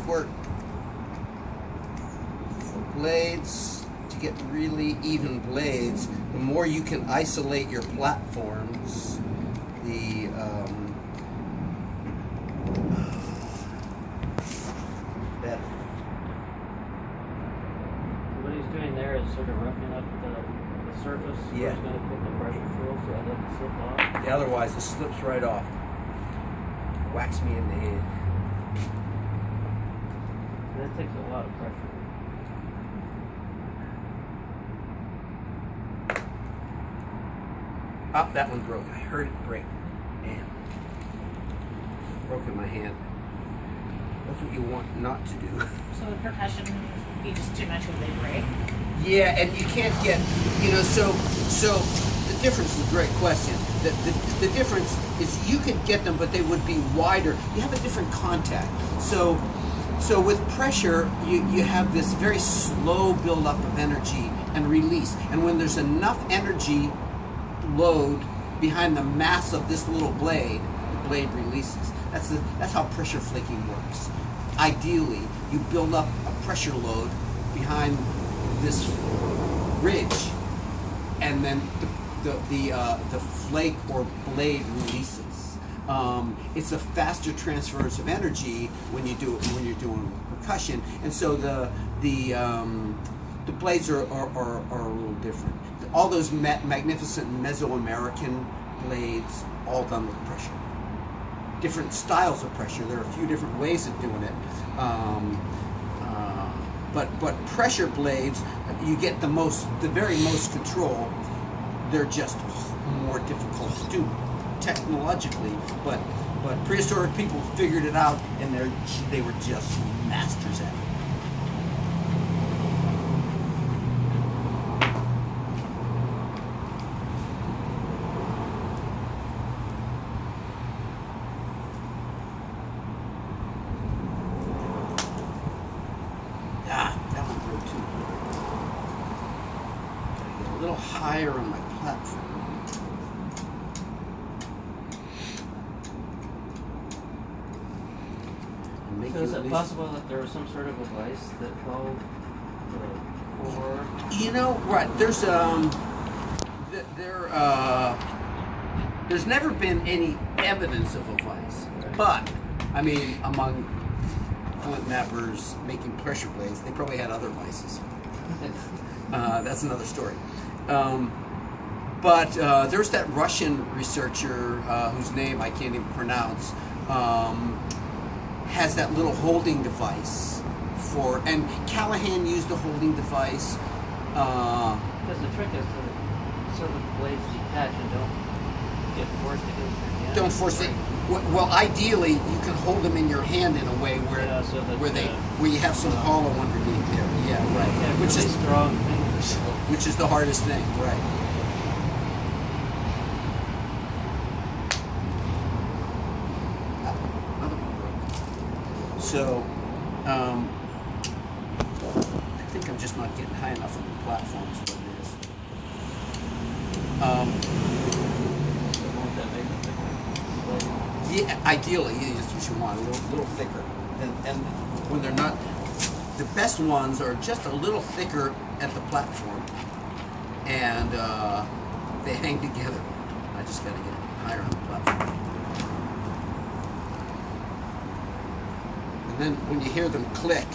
work for blades, to get really even blades, the more you can isolate your platforms, the better. What he's doing there is sort of roughing up the surface. Yeah. He's going to put the pressure tool so that doesn't slip off. Yeah, otherwise it slips right off. Whacks me in the hand. That takes a lot of pressure. Oh, that one broke. I heard it break. Man. Broke in my hand. That's what you want not to do. So the percussion would be just too much when they break? Yeah, and you can't get, so the difference is a great question. The difference is you could get them, but they would be wider. You have a different contact. So with pressure, you have this very slow buildup of energy and release. And when there's enough energy load behind the mass of this little blade, the blade releases. That's how pressure flaking works. Ideally, you build up a pressure load behind this ridge, and then the flake or blade releases. It's a faster transference of energy when you're doing percussion, and so the blades are a little different. All those magnificent Mesoamerican blades, all done with pressure. Different styles of pressure. There are a few different ways of doing it. But pressure blades, you get the very most control. They're just more difficult to do technologically, but prehistoric people figured it out, and they were just masters at it. A little higher on my platform. So is it possible that there was some sort of a device that held the core? Right? There's never been any evidence of a vice, but I mean, among flint knappers making pressure blades, they probably had other vices. That's another story. But there's that Russian researcher whose name I can't even pronounce, has that little holding device and Callahan used the holding device. Because the trick is so the blades detach and don't get forced against your hand. Don't force it. Well, ideally, you can hold them in your hand in a way where where you have some hollow underneath there. Yeah, right. Yeah, which is strong fingers. Which is the hardest thing, right? Another one broke. So, I think I'm just not getting high enough on the platforms. What it is. Yeah, ideally, that's what you want, a little thicker. And when they're not, the best ones are just a little thicker at the platform, and they hang together. I just got to get higher on the platform. And then when you hear them click,